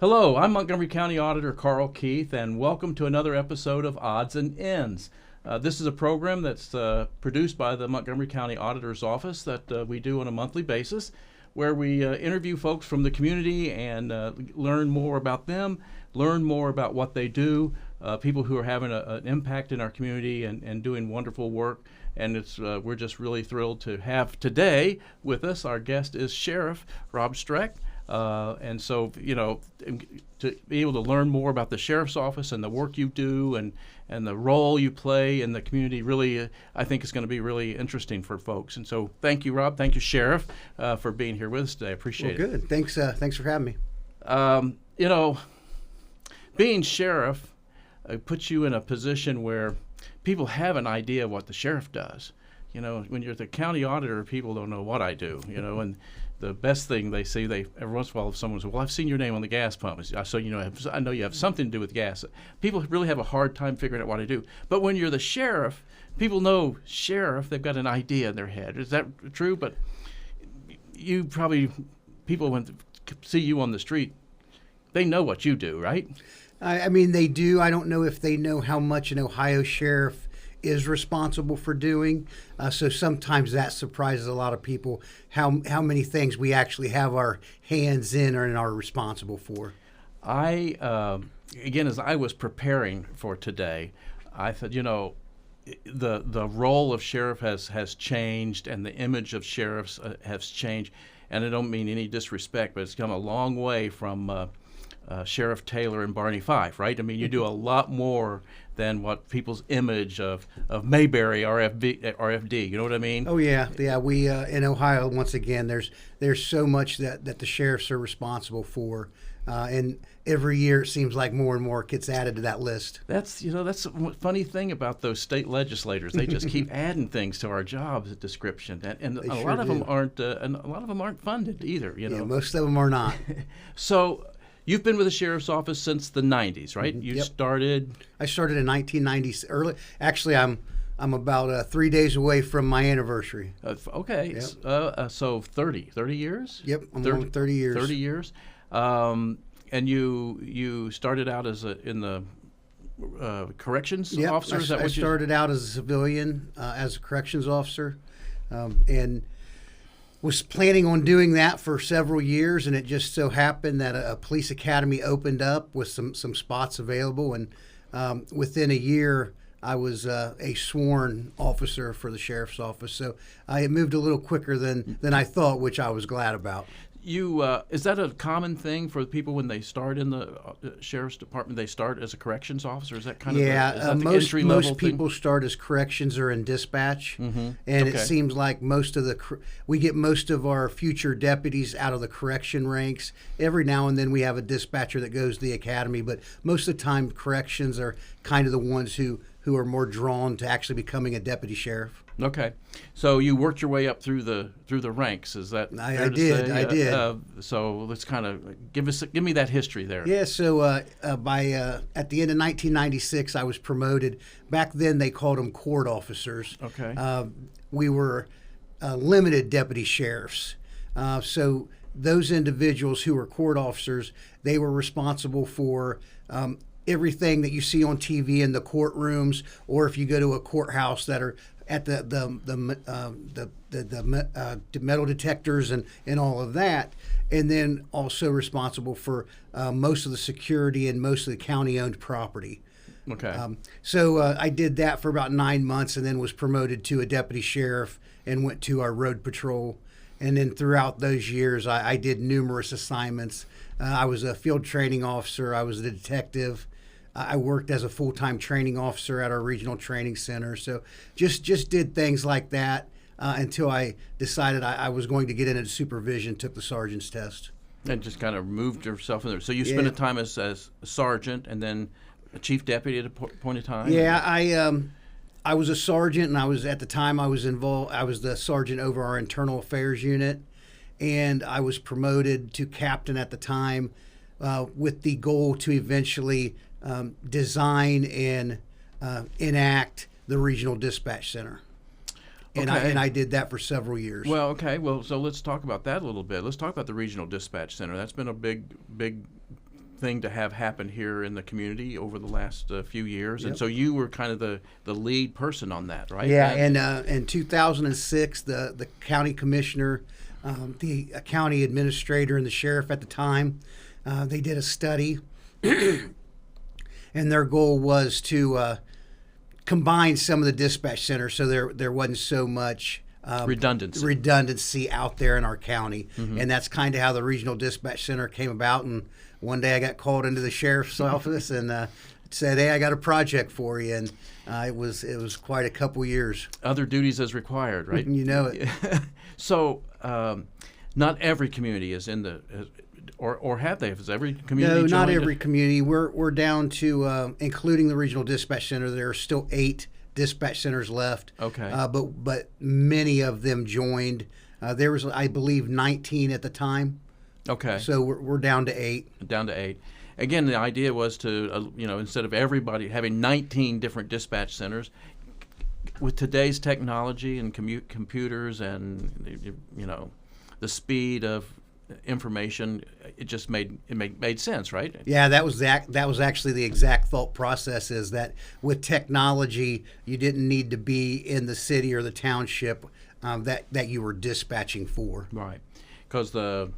Hello, I'm Montgomery County Auditor Keith, and welcome to another episode of Auds and Ends. This is a program that's produced by the Montgomery County Auditor's Office that we do on a monthly basis, where we interview folks from the community and learn more about them, learn more about what they do, people who are having an impact in our community and doing wonderful work. And we're just really thrilled to have today with us. Our guest is Sheriff Rob Streck. And so, to be able to learn more about the Sheriff's Office and the work you do and the role you play in the community, really, I think is going to be really interesting for folks. And so thank you, Rob. Thank you, Sheriff, for being here with us today. I appreciate it. Good. Thanks for having me. Being Sheriff puts you in a position where people have an idea of what the Sheriff does. When you're the county auditor, people don't know what I do, and the best thing they say, every once in a while, if someone says, well, I've seen your name on the gas pump, so I know you have something to do with gas. People really have a hard time figuring out what I do. But when you're the sheriff, people know sheriff, they've got an idea in their head. Is that true? But people when see you on the street, they know what you do, right? I mean, they do. I don't know if they know how much an Ohio sheriff is responsible for doing. So sometimes that surprises a lot of people how many things we actually have our hands in and are responsible for. Again, as I was preparing for today, I thought, the role of sheriff has changed and the image of sheriffs has changed. And I don't mean any disrespect, but it's come a long way from Sheriff Taylor and Barney Fife, right? I mean, you do a lot more than what people's image of Mayberry RFD. You know what I mean? Oh yeah. We in Ohio, once again, there's so much that the sheriffs are responsible for, and every year it seems like more and more gets added to that list. That's a funny thing about those state legislators. They just keep adding things to our job description, and a lot of them aren't funded either. Yeah, most of them are not. So. You've been with the Sheriff's Office since the 90s, right? Mm-hmm. You Yep. started? I started in 1990. Early. Actually, I'm about 3 days away from my anniversary. Okay. Yep. So 30 years? Yep, I'm on 30 years. 30 years. And you started out in the corrections officer? Is that I started out as a civilian, as a corrections officer, and was planning on doing that for several years, and it just so happened that a police academy opened up with some spots available, and within a year I was a sworn officer for the sheriff's office. So I moved a little quicker than I thought, which I was glad about. Is that a common thing for people when they start in the sheriff's department? They start as a corrections officer. Is that kind of most people start as corrections or in dispatch, mm-hmm. and It seems like we get most of our future deputies out of the correction ranks. Every now and then we have a dispatcher that goes to the academy, but most of the time corrections are kind of the ones who are more drawn to actually becoming a deputy sheriff. Okay, so you worked your way up through the ranks. Is that I did? I did. So let's kind of give me that history there. Yeah. So at the end of 1996, I was promoted. Back then, they called them court officers. Okay. We were limited deputy sheriffs. So those individuals who were court officers, they were responsible for everything that you see on TV in the courtrooms, or if you go to a courthouse that are at the metal detectors and all of that, and then also responsible for most of the security and most of the county-owned property. Okay. So I did that for about 9 months, and then was promoted to a deputy sheriff and went to our road patrol. And then throughout those years, I did numerous assignments. I was a field training officer. I was a detective. I worked as a full-time training officer at our regional training center. So just did things like that until I decided I was going to get into supervision, took the sergeant's test. And just kind of moved yourself in there. So you spent a time as a sergeant and then a chief deputy at a point in time? Yeah, I was a sergeant, and I was involved. I was the sergeant over our internal affairs unit, and I was promoted to captain at the time with the goal to eventually design and enact the regional dispatch center. And I did that for several years. Well, okay. Well, so let's talk about that a little bit. Let's talk about the regional dispatch center. That's been a big thing to have happen here in the community over the last few years. Yep. And so you were kind of the lead person on that, right? Yeah, and in 2006, the county commissioner, the county administrator, and the sheriff at the time, they did a study, and their goal was to combine some of the dispatch centers so there wasn't so much redundancy out there in our county. And that's kind of how the regional dispatch center came about. And one day I got called into the sheriff's office and said, "Hey, I got a project for you." And it was quite a couple years. Other duties as required, right? You know it. So not every community is in the or have they? Is every community? No, not joined every community. We're down to including the regional dispatch center. There are still 8 dispatch centers left. Okay. But many of them joined. There was, I believe, 19 at the time. Okay. So we're down to 8. Down to 8. Again, the idea was to instead of everybody having 19 different dispatch centers, with today's technology and computers and the speed of information, it just made sense, right? Yeah, that was actually the exact thought process, is that with technology, you didn't need to be in the city or the township that you were dispatching for. Right, because the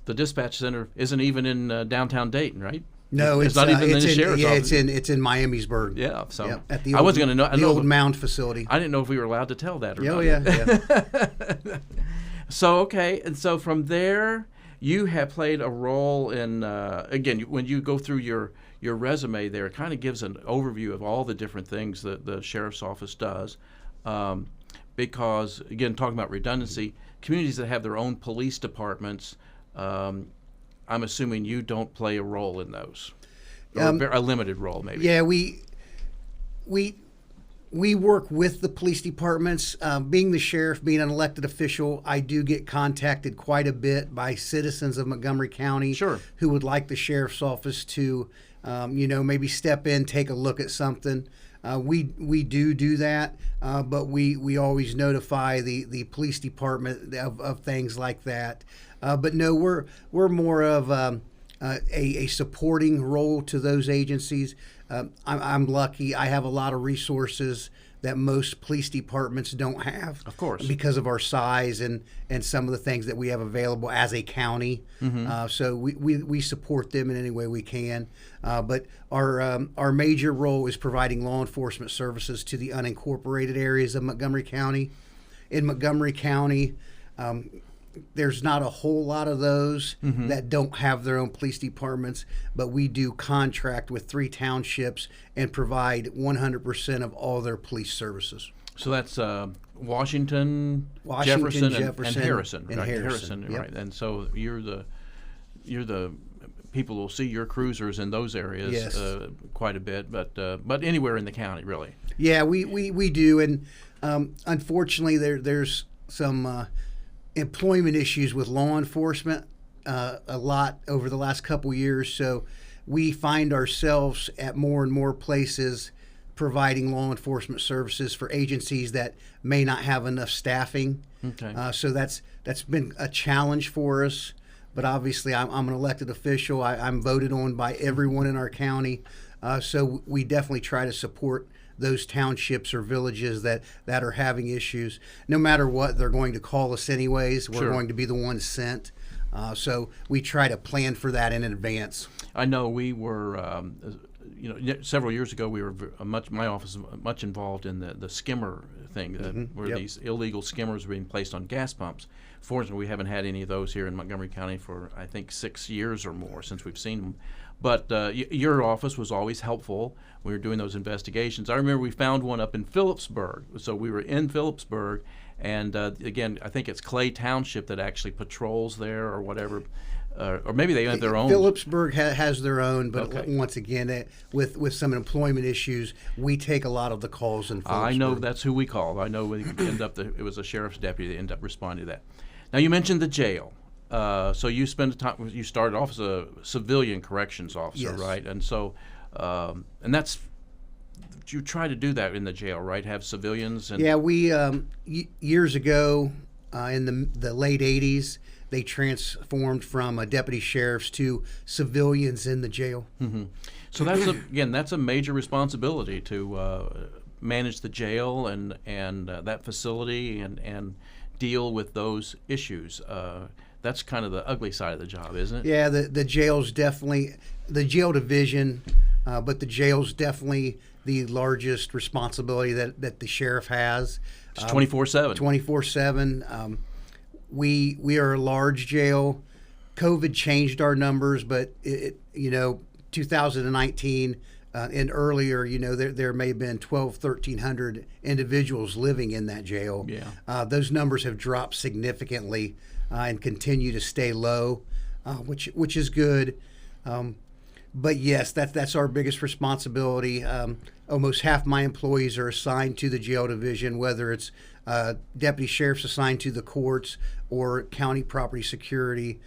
dispatch center isn't even in downtown Dayton, right? No, it's not even in the sheriff's office. It's in Miamisburg. Yeah, so yeah, at the I wasn't going to know the old Mound facility. I didn't know if we were allowed to tell that or not. Oh yeah. So okay, and so from there, you have played a role in again when you go through your resume there, it kind of gives an overview of all the different things that the sheriff's office does. Because again, talking about redundancy, communities that have their own police departments, I'm assuming you don't play a role in those, or a limited role, maybe. Yeah, we work with the police departments. Being the sheriff, being an elected official, I do get contacted quite a bit by citizens of Montgomery County who would like the sheriff's office to, maybe step in, take a look at something. We do that, but we always notify the police department of things like that. But no, we're more of a supporting role to those agencies. I'm lucky. I have a lot of resources that most police departments don't have. Of course. Because of our size and some of the things that we have available as a county. So we support them in any way we can. But our major role is providing law enforcement services to the unincorporated areas of Montgomery County. In Montgomery County, there's not a whole lot of those that don't have their own police departments, but we do contract with 3 townships and provide 100% of all their police services. So that's Washington, Jefferson, and Harrison, right? Harrison, yep. Right. And so you're the people will see your cruisers in those areas. Yes. Quite a bit, but anywhere in the county, really. Yeah, we do, and unfortunately, there's some employment issues with law enforcement a lot over the last couple years. So we find ourselves at more and more places providing law enforcement services for agencies that may not have enough staffing. Okay. So that's been a challenge for us. But obviously, I'm an elected official. I'm voted on by everyone in our county. So we definitely try to support those townships or villages that are having issues. No matter what, they're going to call us anyways. We're going to be the ones sent. So we try to plan for that in advance. I know we were, several years ago, we were my office was much involved in the skimmer thing, where these illegal skimmers were being placed on gas pumps. Fortunately, we haven't had any of those here in Montgomery County for, I think, 6 years or more since we've seen them. But your office was always helpful when we were doing those investigations. I remember we found one up in Phillipsburg. So we were in Phillipsburg, and again, I think it's Clay Township that actually patrols there or whatever. Or maybe they have their own. Phillipsburg has their own, but once again, with some employment issues, we take a lot of the calls in Phillipsburg. I know that's who we call. I know we end up it was a sheriff's deputy that ended up responding to that. Now you mentioned the jail. So you spent time. You started off as a civilian corrections officer, yes. right? And so, and that's you try to do that in the jail, right? Have civilians. And yeah, we years ago in the late '80s, they transformed from deputy sheriffs to civilians in the jail. Mm-hmm. So that's a major responsibility to manage the jail and that facility and deal with those issues. That's kind of the ugly side of the job, isn't it? Yeah, the jail's definitely the jail division, but the jail's definitely the largest responsibility that the sheriff has. It's 24/7. 24/7. We are a large jail. COVID changed our numbers, but 2019 and earlier, there may have been 1,300 individuals living in that jail. Yeah. Those numbers have dropped significantly and continue to stay low, which is good. But yes, that's our biggest responsibility. Almost half my employees are assigned to the jail division, whether it's deputy sheriffs assigned to the courts or county property security.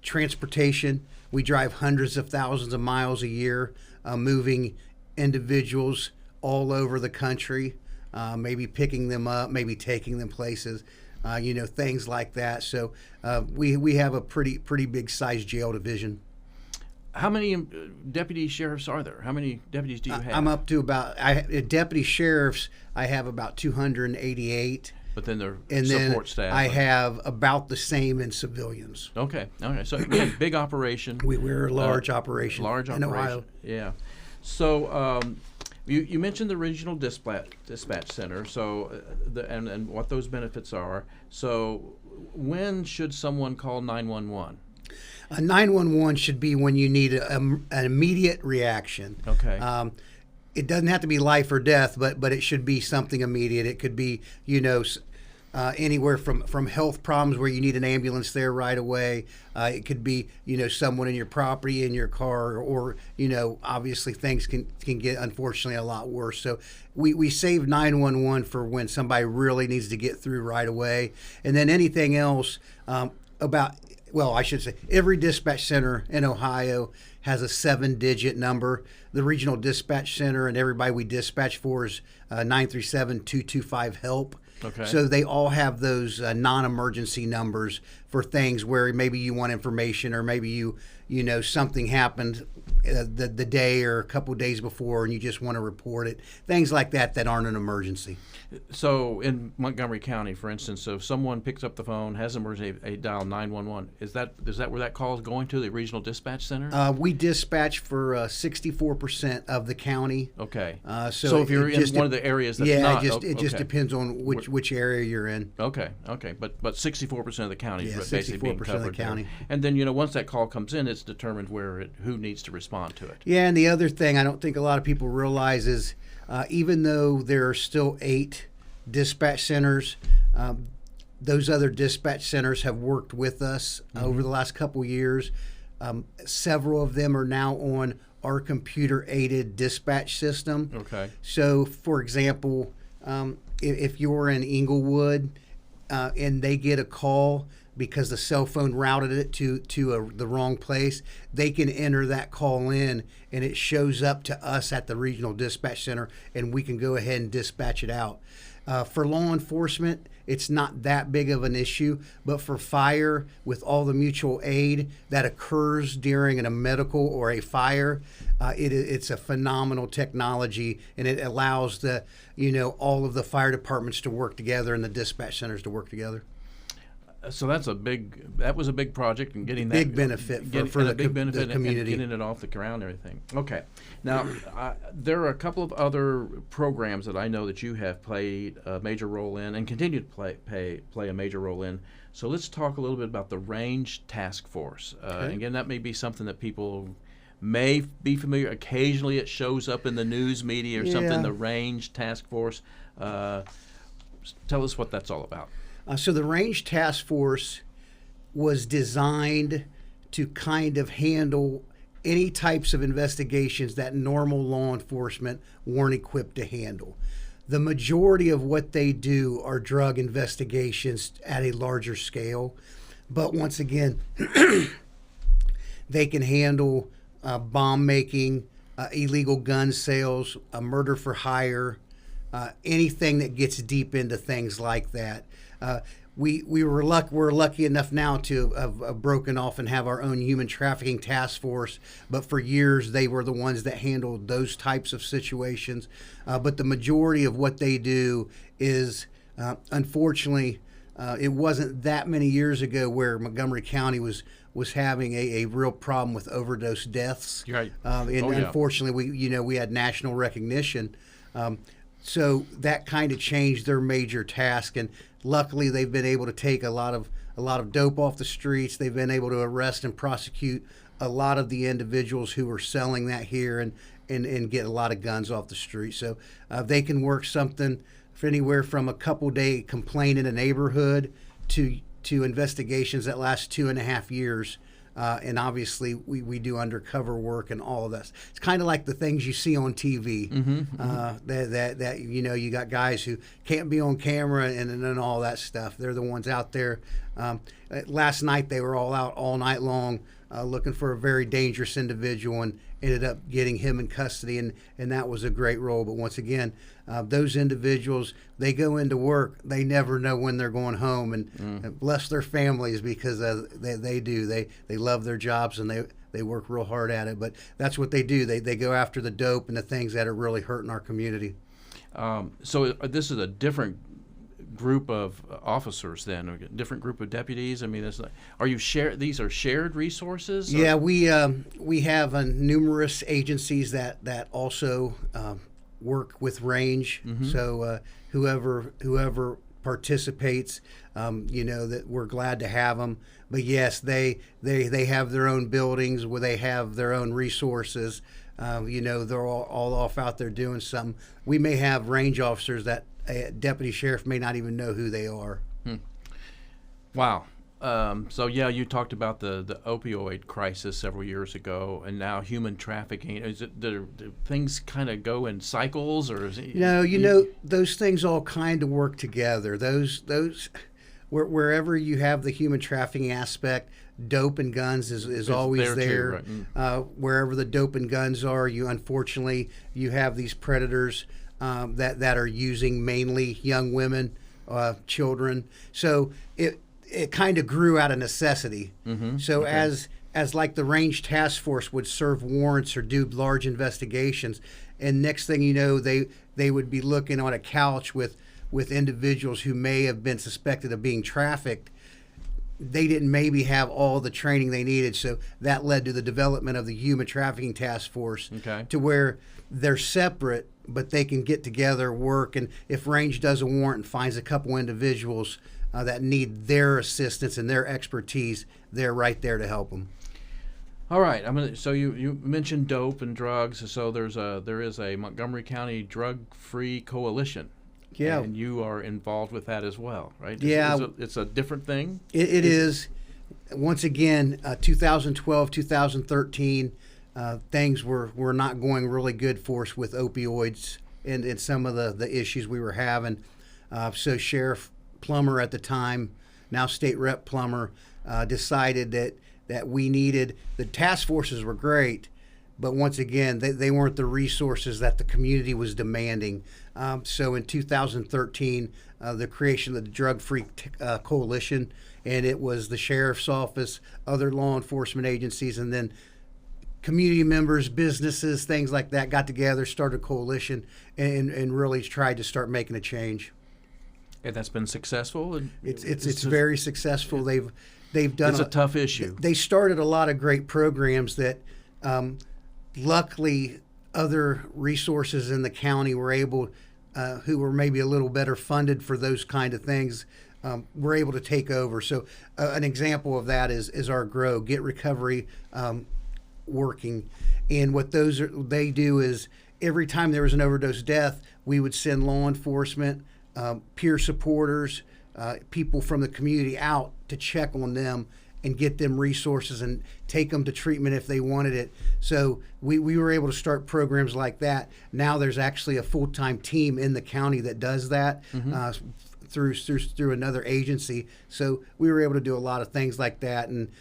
Transportation, we drive hundreds of thousands of miles a year, moving individuals all over the country, maybe picking them up, maybe taking them places, things like that. So we have a pretty big sized jail division. How many deputy sheriffs are there? How many deputies do you have? I'm up to deputy sheriffs. I have about 288. But then they're and support then staff. I have about the same in civilians. Okay. So again, big operation. We're a large operation. Large in operation. Ohio. Yeah. So you mentioned the regional dispatch center. So and what those benefits are. So when should someone call 911? 911 should be when you need an immediate reaction. Okay. It doesn't have to be life or death, but it should be something immediate. It could be, anywhere from health problems where you need an ambulance there right away. It could be, someone in your property, in your car, or, obviously things can get, unfortunately, a lot worse. So we save 911 for when somebody really needs to get through right away. And then anything else I should say every dispatch center in Ohio has a 7-digit number. The regional dispatch center and everybody we dispatch for is 937-225-HELP. Okay. So they all have those non-emergency numbers for things where maybe you want information or maybe something happened the day or a couple of days before and you just want to report it. Things like that aren't an emergency. So in Montgomery County, for instance, so if someone picks up the phone, has an emergency, they dial 911. Is that where that call is going to, the regional dispatch center? We dispatch for 64% of the county. Okay. So if you're in one of the areas that's not, it just depends on which area you're in. Okay. But 64% of the county is basically being covered. 64% of the county. There. And then once that call comes in, it's determined who needs to respond to it. Yeah, and the other thing I don't think a lot of people realize is even though there are still 8 dispatch centers, those other dispatch centers have worked with us over the last couple years. Several of them are now on our computer-aided dispatch system. Okay. So, for example, if you're in Inglewood and they get a call because the cell phone routed it to the wrong place, they can enter that call in and it shows up to us at the regional dispatch center and we can go ahead and dispatch it out. For law enforcement, it's not that big of an issue, but for fire, with all the mutual aid that occurs during a medical or a fire, it's a phenomenal technology, and it allows all of the fire departments to work together and the dispatch centers to work together. So that was a big project, and getting that big benefit for the community, and getting it off the ground and everything. Okay, now there are a couple of other programs that I know that you have played a major role in and continue to play a major role in. So let's talk a little bit about the Range Task Force. Okay. Again, that may be something that people may be familiar. Occasionally, it shows up in the news media or something. The Range Task Force. Tell us what that's all about. So the Range Task Force was designed to kind of handle any types of investigations that normal law enforcement weren't equipped to handle. The majority of what they do are drug investigations at a larger scale. But once again, they can handle bomb making, illegal gun sales, murder for hire, anything that gets deep into things like that. we're lucky enough now to have broken off and have our own human trafficking task force. But for years, they were the ones that handled those types of situations. But the majority of what they do is, unfortunately, it wasn't that many years ago where Montgomery County was having a real problem with overdose deaths. Right. Unfortunately, we had national recognition. So that kind of changed their major task, and luckily they've been able to take a lot of dope off the streets. They've been able to arrest and prosecute a lot of the individuals who were selling that here, and get a lot of guns off the street. So they can work something for anywhere from a couple-day complaint in a neighborhood to investigations that last 2.5 years. And obviously, we do undercover work and all of that. It's kind of like the things you see on TV. That you got guys who can't be on camera and all that stuff. They're the ones out there. Last night they were all out all night long looking for a very dangerous individual, and ended up getting him in custody, and that was a great role. But once again, those individuals, they go into work, they never know when they're going home, and bless their families, because they love their jobs, and they work real hard at it. But that's what they do. They go after the dope and the things that are really hurting our community. So this is a different group of officers then, or a different group of deputies? I mean, these are shared resources? Yeah, we have numerous agencies that also work with range. So whoever participates, that we're glad to have them. But yes, they have their own buildings where they have their own resources. They're all off out there doing something. We may have range officers that a deputy sheriff may not even know who they are. Wow. So yeah, you talked about the opioid crisis several years ago, and now human trafficking. Do things kind of go in cycles, or is it, those things all kind of work together. Those wherever you have the human trafficking aspect, dope and guns is always there. Too, right? Wherever the dope and guns are, unfortunately you have these predators that are using mainly young women, children. So it kind of grew out of necessity. So okay. as like the range task force would serve warrants or do large investigations, and next thing you know, they would be looking on a couch with individuals who may have been suspected of being trafficked. They didn't maybe have all the training they needed, so that led to the development of the human trafficking task force, to where they're separate, but they can get together, work, and if range does a warrant and finds a couple individuals that need their assistance and their expertise, they're right there to help them. All right. So you mentioned dope and drugs. So there is a Montgomery County Drug-Free Coalition. Yeah. And you are involved with that as well, right? Yeah. It's a different thing? It is. Once again, 2012, 2013, things were not going really good for us with opioids and some of the issues we were having. So Sheriff Plummer at the time, now State Rep Plummer, decided that we needed, the task forces were great, but once again, they weren't the resources that the community was demanding. So in 2013, the creation of the Drug-Free Coalition, and it was the Sheriff's Office, other law enforcement agencies, and then community members, businesses, things like that got together, started a coalition, and really tried to start making a change. And that's been successful? It's very successful. They've done. It's a tough issue. They started a lot of great programs that, luckily, other resources in the county were able, who were maybe a little better funded for those kind of things, were able to take over. So an example of that is our GROW, Get Recovery Working. And what they do is every time there was an overdose death, we would send law enforcement, peer supporters, people from the community out to check on them and get them resources and take them to treatment if they wanted it. So we were able to start programs like that. Now there's actually a full-time team in the county that does that through another agency. So we were able to do a lot of things like that. And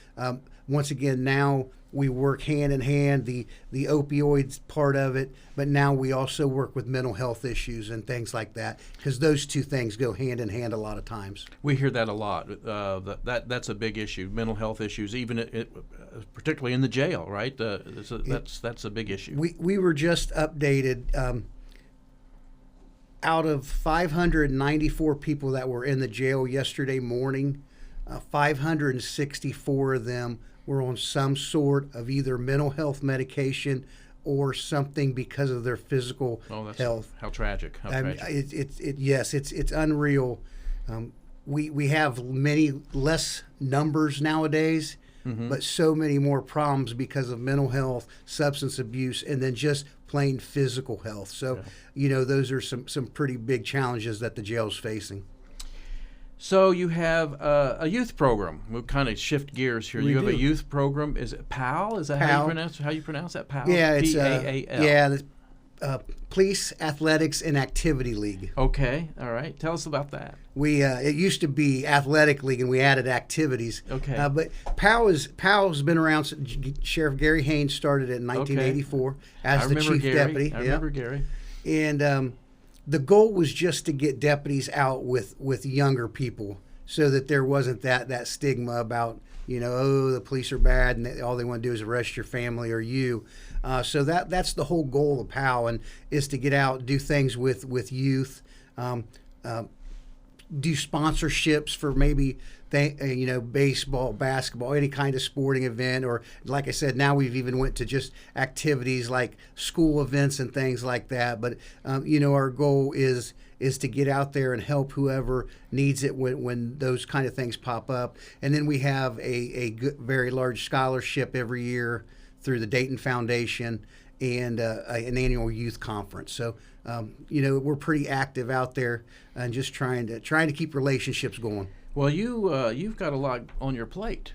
once again, now we work hand in hand, the opioids part of it, but now we also work with mental health issues and things like that, because those two things go hand in hand a lot of times. We hear that a lot. That's a big issue. Mental health issues, even particularly in the jail, right? That's a big issue. We were just updated. Out of 594 people that were in the jail yesterday morning, 564 of them were on some sort of either mental health medication or something because of their physical health. How tragic! Yes, it's unreal. We have many less numbers nowadays, but so many more problems because of mental health, substance abuse, and then just plain physical health. So, those are some pretty big challenges that the jail's facing. So you have a youth program. We'll kind of shift gears here. You have a youth program. Is it PAL? Is that PAL. How you pronounce that? PAL? Yeah, it's PAAL. Police Athletics and Activity League. Okay, all right. Tell us about that. It used to be Athletic League, and we added activities. Okay. But PAL's been around since Sheriff Gary Haynes started it in 1984 as the chief deputy. I remember Gary. And the goal was just to get deputies out with younger people, so that there wasn't that stigma about, the police are bad and all they want to do is arrest your family or you. So that's the whole goal of PAL, and is to get out, do things with youth, do sponsorships for maybe baseball, basketball, any kind of sporting event, or like I said, now we've even went to just activities like school events and things like that. But our goal is to get out there and help whoever needs it when those kind of things pop up. And then we have a very large scholarship every year through the Dayton Foundation and an annual youth conference. So we're pretty active out there and just trying to keep relationships going. Well, you've got a lot on your plate.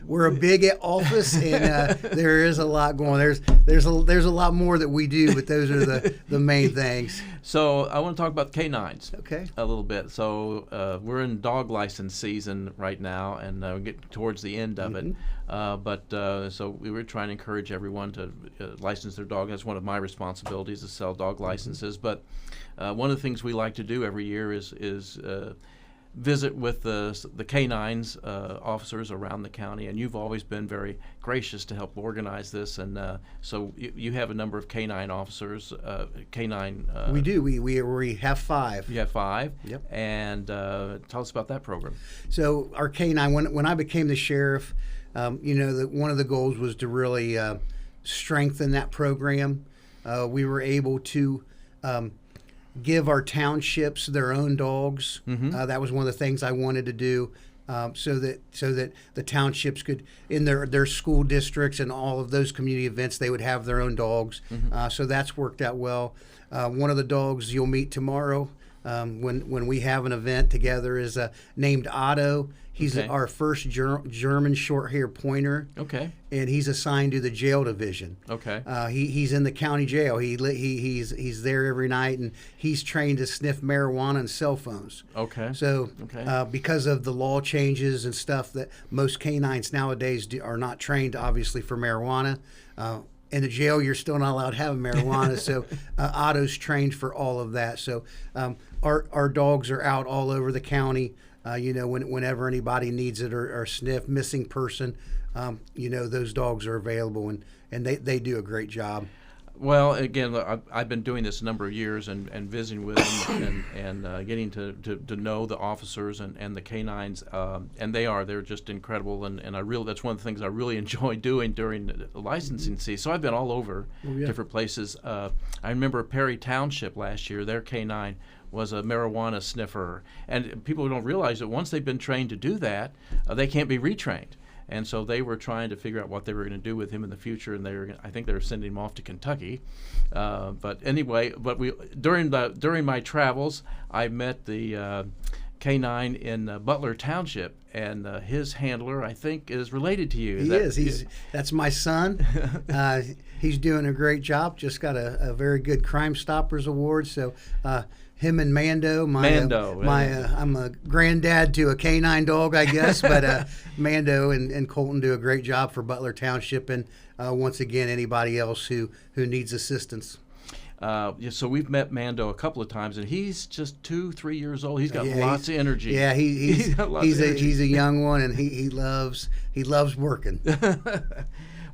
We're a big office, and there is a lot going. There's a lot more that we do, but those are the main things. So I want to talk about canines. Okay. A little bit. So we're in dog license season right now, and we're getting towards the end of it. So we were trying to encourage everyone to license their dog. That's one of my responsibilities, to sell dog licenses. But one of the things we like to do every year is visit with the canines officers around the county, and you've always been very gracious to help organize this. And so you have a number of canine officers. We do. We have 5. You have 5. Yep. And tell us about that program. So our canine, when I became the sheriff, one of the goals was to really strengthen that program. We were able to give our townships their own dogs. That was one of the things I wanted to do, so that the townships could, in their school districts and all of those community events, they would have their own dogs. So that's worked out well. One of the dogs you'll meet tomorrow, when we have an event together, is named Otto. He's our first German short-hair pointer. Okay. And he's assigned to the jail division. Okay. He's in the county jail. He's there every night, and he's trained to sniff marijuana and cell phones. Okay. So because of the law changes and stuff, that most canines nowadays are not trained, obviously, for marijuana. In the jail, you're still not allowed to have marijuana, so Otto's trained for all of that. So our dogs are out all over the county. Whenever anybody needs it or sniff, missing person, those dogs are available, and they do a great job. Well, again, I've been doing this a number of years and visiting with them and getting to know the officers and the canines, and they're just incredible, and that's one of the things I really enjoy doing during the licensing season. So I've been all over different places. I remember Perry Township last year, their canine was a marijuana sniffer, and people don't realize that once they've been trained to do that, they can't be retrained. And so they were trying to figure out what they were going to do with him in the future, and I think they were sending him off to Kentucky. But anyway, during my travels, I met the K9 in Butler Township, and his handler, I think, is related to you. That's my son. He's doing a great job. Just got a very good Crime Stoppers award. So him and Mando, I'm a granddad to a canine dog, I guess. But Mando and Colton do a great job for Butler Township, and once again, anybody else who needs assistance. So we've met Mando a couple of times, and he's just 2-3 years old. He's got lots of energy. Yeah, he's a young one, and he loves working.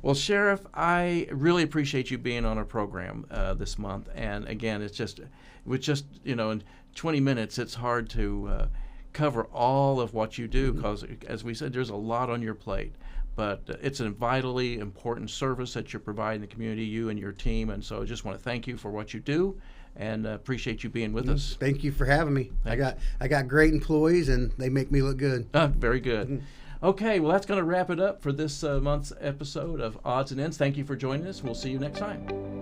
Well, Sheriff, I really appreciate you being on our program this month. And again, in 20 minutes, it's hard to cover all of what you do because, as we said, there's a lot on your plate. But it's a vitally important service that you're providing the community, you and your team. And so I just want to thank you for what you do, and appreciate you being with us. Thank you for having me. Thanks. I got great employees, and they make me look good. Very good. Okay, well, that's going to wrap it up for this month's episode of Auds and Ends. Thank you for joining us. We'll see you next time.